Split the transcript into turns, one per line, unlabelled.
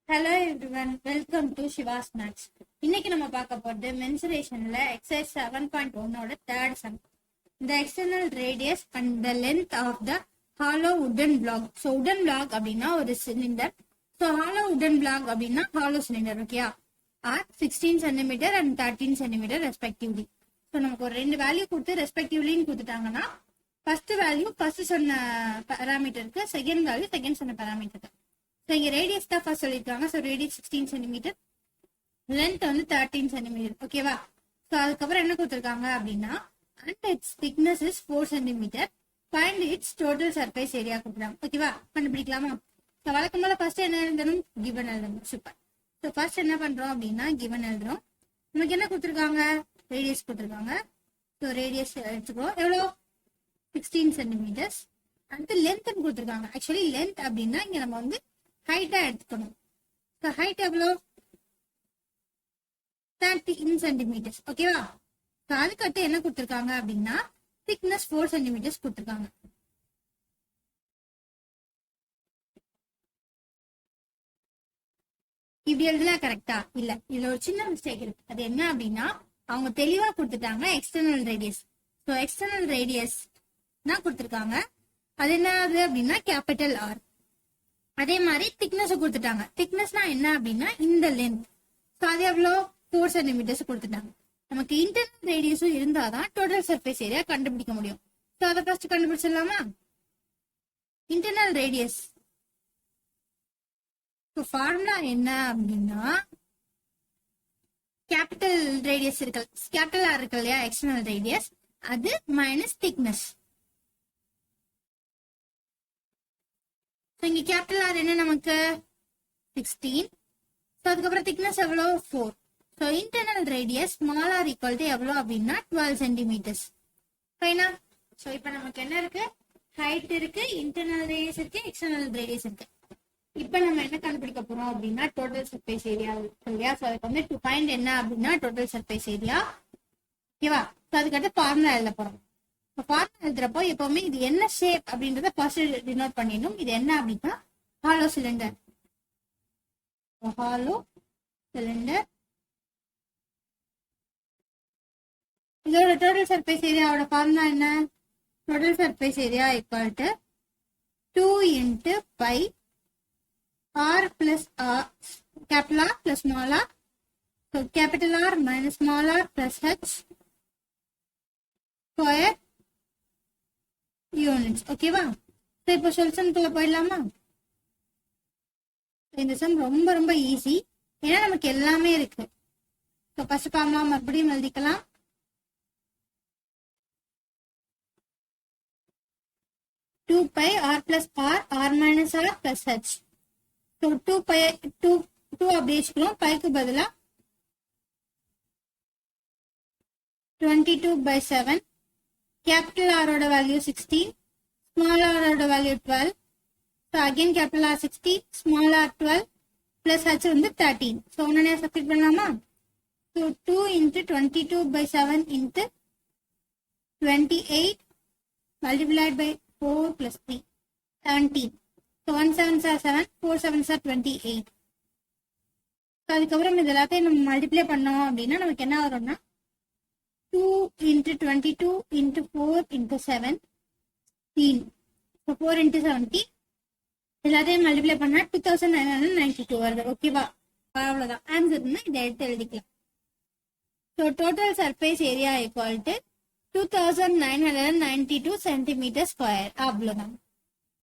Hello everyone, welcome to Siva's maths. இன்னைக்கு நம்ம பார்க்க போறது மென்சுரேஷன்ல எக்ஸசைஸ் 7.1ஓட தேர்ட் சம். இந்த external radius and the length of the hollow wooden block. So wooden block அப்படின்னா ஒரு cylinder. So hollow wooden block அப்படின்னா ஹாலோ சிலிண்டர். ஓகேயா? R 16 centimetre and 13 centimetre respectively. So நமக்கு ஒரு ரெண்டு வேல்யூ கொடுத்து ரெஸ்பெக்டிவ்லின்னு கொடுத்துட்டாங்கன்னா ஃபர்ஸ்ட் வேல்யூ ஃபர்ஸ்ட் சொன்ன பேராமீட்டருக்கு, செகண்ட் வேல்யூ செகண்ட் சொன்ன பேராமீட்டருக்கு. ஸோ இங்கே ரேடியஸ் தான் ஃபர்ஸ்ட் சொல்லியிருக்காங்க. ஸோ ரேடியஸ் 16 சென்டிமீட்டர், லென்த் வந்து 13 சென்டிமீட்டர். ஓகேவா? ஸோ அதுக்கப்புறம் என்ன கொடுத்துருக்காங்க அப்படின்னா, and it's thickness is 4 centimetre, find it's total surface area கொடுக்குறாங்க. ஓகேவா? கண்டுபிடிக்கலாமா? ஸோ வழக்கம் போல ஃபர்ஸ்ட் என்ன எழுதணும்? கிவன் எழுதணும். சூப்பர். ஸோ ஃபர்ஸ்ட் என்ன பண்றோம் அப்படின்னா கிவன் எழுதுறோம். நமக்கு என்ன கொடுத்துருக்காங்க? ரேடியஸ் கொடுத்துருக்காங்க. ஸோ ரேடியஸ் எடுத்துக்கிறோம். எவ்வளோ? 16 சென்டிமீட்டர்ஸ். அடுத்து லென்த் கொடுத்துருக்காங்க. ஆக்சுவலி லென்த் அப்படின்னா இங்க நம்ம வந்து ஹைட்டா எடுத்துக்கணும். ஹைட் எவ்வளோ? 13 சென்டிமீட்டர்ஸ். ஓகேவா? அதுக்கடுத்து என்ன கொடுத்துருக்காங்க அப்படின்னா திக்னஸ் 4 சென்டிமீட்டர்ஸ் கொடுத்துருக்காங்க. இப்படி எழுதலாம் கரெக்டா? இல்ல, இதுல ஒரு சின்ன மிஸ்டேக் இருக்கு. அது என்ன அப்படின்னா அவங்க தெளிவா கொடுத்துட்டாங்க external radius. So external radius தான் கொடுத்துருக்காங்க. அது என்னது அப்படின்னா கேபிட்டல் ஆர். அதே மாதிரி திக்னஸ் கொடுத்துட்டாங்க. திக்னஸ்னா என்ன அப்படின்னா இந்த லென்த். ஸோ அது எவ்வளோ? 4 சென்டிமீட்டர்ஸ் கொடுத்துட்டாங்க. நமக்கு இன்டர்னல் ரேடியஸும் இருந்தாதான் டோட்டல் சர்ஃபேஸ் ஏரியா கண்டுபிடிக்க முடியும். ஸோ அதை ஃபர்ஸ்ட் கண்டுபிடிச்சிடலாமா? இன்டர்னல் ரேடியஸ் ஃபார்முலா என்ன அப்படின்னா கேபிட்டல் ரேடியஸ் இருக்கு, கேபிட்டல் ஆர் இருக்கு இல்லையா, எக்ஸ்டர்னல் ரேடியஸ், அது மைனஸ் திக்னஸ். இங்க கேபிட்டல் ஆர் என்ன நமக்கு? 16. ஸோ அதுக்கப்புறம் திக்னஸ் எவ்வளோ? 4. So internal radius small R equal to எவ்வளோ அப்படின்னா 12 சென்டிமீட்டர்ஸ். ஃபைனா? ஸோ இப்போ நமக்கு என்ன இருக்கு? ஹைட் இருக்கு, இன்டர்னல் ரேடியஸ் இருக்கு, எக்ஸ்டர்னல் ரேடியஸ் இருக்கு. இப்போ நம்ம என்ன கண்டுபிடிக்க போறோம் அப்படின்னா டோட்டல் சர்ஃபேஸ் ஏரியா இல்லையா? ஸோ அதுக்கு வந்து டு ஃபைண்ட் என்ன அப்படின்னா டோட்டல் சர்ஃபேஸ் ஏரியா. ஓகேவா? ஸோ அதுக்கடுத்து ஃபார்முலா எழுத போறோம். ஃபார்முலா எழுதுறப்போ எப்பவுமே இது என்ன ஷேப் அப்படின்றத ஃபர்ஸ்ட் டினோட் பண்ணிடணும். இது என்ன அப்படின்னா ஹாலோ சிலிண்டர். Hollow cylinder. இதோட டோட்டல் சர்ஃபேஸ் ஏரியாவோட ஃபார்முலா என்ன? Total surface area equal to 2 into pi R plus R, capital R plus small R. So capital R minus small R plus H square units. ஓகேவா? இப்போ சொல்யூஷனுக்குள்ள போயிடலாமா? இந்த some ரொம்ப ரொம்ப easy, ஏன்னா நமக்கு எல்லாமே இருக்கு. ஸோ ஃபர்ஸ்ட் ஃபார்முலா மறுபடியும் எழுதிக்கலாம். Two pi R plus R, R minus R plus H. So 2 pi 2 அப்படியே வச்சுக்கிறோம். பைக்கு பதிலா 22/7. கேபிட்டல் ஆரோட வேல்யூ 16, ஸ்மால் ஆரோட value 12. So again capital R 60, small R 12, plus H வந்து 13. ஸோ உடனே சப்ஸ்டிட் பண்ணலாமா? So 2 into 22/7 into 28 multiplied by 4 plus 3, 17. So 1 7s are 7, 4 7s are 28. ஸோ அதுக்கப்புறம் இது எல்லாத்தையும் நம்ம மல்டிப்ளை பண்ணோம் அப்படின்னா நமக்கு என்ன வரும்னா 2 into 22 into 4 into 17. So 4 into 70 எல்லாத்தையும் மல்டிப்ளை பண்ணா 2992 வருது. ஓகேவா? அவ்வளோதான் ஆன்சர்னு இதை எடுத்து எழுதிக்கலாம். So total surface area equal to 2992 centimetre square. அவ்வளோதான்.